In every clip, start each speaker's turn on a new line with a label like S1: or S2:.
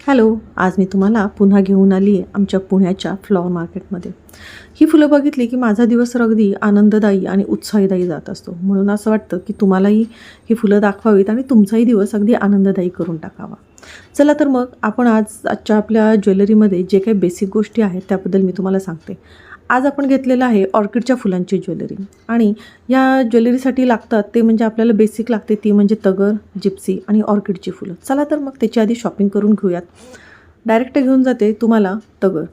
S1: Hello, आज मी तुम्हाला पुन्हा घेऊन आली आहे आमच्या पुण्याच्या फ्लॉवर मार्केटमध्ये. ही फुलं बघितली की माझा दिवस अगदी आनंददायी आणि उत्साहीदायी जात असतो. म्हणून असं वाटतं की तुम्हालाही ही फुलं दाखवावीत आणि तुमचाही दिवस अगदी आनंददायी करून टाकावा. चला तर मग आपण आजच्या आपल्या ज्वेलरीमध्ये जे काही बेसिक गोष्टी आहेत त्याबद्दल मी तुम्हाला सांगते. आज आपण घेतलेलं आहे ऑर्किडच्या फुलांची ज्वेलरी आणि या ज्वेलरीसाठी लागतात ते म्हणजे आपल्याला बेसिक लागते ती म्हणजे तगर, जिप्सी आणि ऑर्किडची फुलं. चला तर मग त्याची आधी शॉपिंग करून घेऊयात. डायरेक्ट घेऊन जाते तुम्हाला तगर.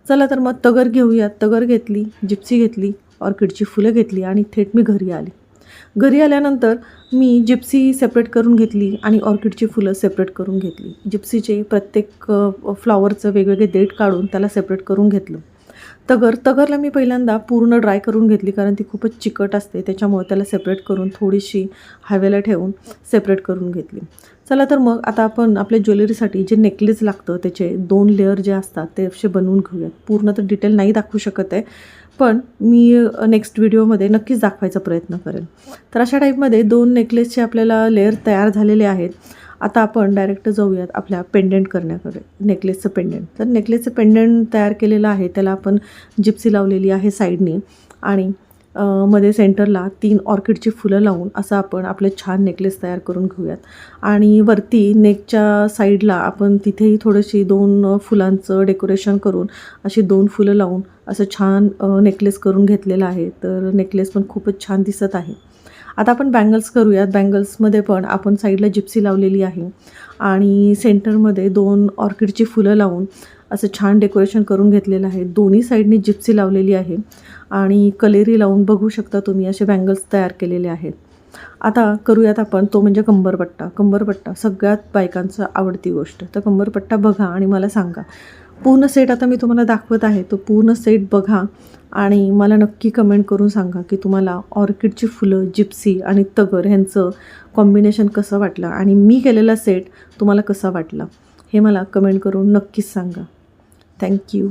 S1: चला तर मग तगर घेऊयात. तगर घेतली, जिप्सी घेतली, ऑर्किडची फुलं घेतली आणि थेट मी घरी आली. घरी आल्यानंतर मी जिप्सी सेपरेट करून घेतली आणि ऑर्किडची फुलं सेपरेट करून घेतली. जिप्सीचे प्रत्येक फ्लॉवरचं वेगवेगळे देठ काढून त्याला सेपरेट करून घेतलं. तगरला मी पहिल्यांदा पूर्ण ड्राय करून घेतली कारण ती खूपच चिकट असते, त्याच्यामुळे त्याला सेपरेट करून थोडीशी हवेला ठेवून सेपरेट करून घेतली. चला तर मग आता आपण आपल्या ज्वेलरीसाठी जे नेकलेस लागतं त्याचे 2 लेअर जे असतात ते असे बनवून घेऊयात. पूर्ण तर डिटेल नाही दाखवू शकत आहे, पण मी नेक्स्ट व्हिडिओमध्ये नक्कीच दाखवायचा प्रयत्न करेन. तर अशा टाईपमध्ये 2 नेकलेसचे आपल्याला लेअर तयार झालेले आहेत. आता आपण डायरेक्ट जाऊयात आपल्या पेंडेंट करण्याकडे, नेकलेसचं पेंडेंट. तर नेकलेसचं पेंडेंट तयार केलेलं आहे, त्याला आपण जिप्सी लावलेली आहे साईडने आणि मध्ये सेंटरला 3 ऑर्किडची फुलं लावून असं आपण आपलं छान नेकलेस तयार करून घेऊयात. आणि वरती नेकच्या साईडला आपण तिथेही थोडीशी 2 फुलांचं डेकोरेशन करून अशी 2 फुलं लावून असं छान नेकलेस करून घेतलेलं आहे. तर नेकलेस पण खूपच छान दिसत आहे. आता आपण बँगल्स करूयात. बँगल्समध्ये पण आपण साईडला जिप्सी लावलेली आहे आणि सेंटरमध्ये 2 ऑर्किडची फुलं लावून असं छान डेकोरेशन करून घेतलेलं आहे. दोन्ही साईडनी जिप्सी लावलेली आहे आणि कलेरी लावून बघू शकता तुम्ही असे बँगल्स तयार केलेले आहेत. आता करूयात आपण तो म्हणजे कंबरपट्टा. कंबरपट्टा सगळ्यात बायकांचं आवडती गोष्ट. तर कंबरपट्टा बघा आणि मला सांगा. पूर्ण सेट आता मी तुम्हाला दाखवत आहे, तो पूर्ण सेट बघा आणि मला नक्की कमेंट करून सांगा की तुम्हाला ऑर्किडची फुलं, जिप्सी आणि तगर ह्यांचं कॉम्बिनेशन कसं वाटलं आणि मी केलेला सेट तुम्हाला कसा वाटला हे मला कमेंट करून नक्कीच सांगा. थँक्यू.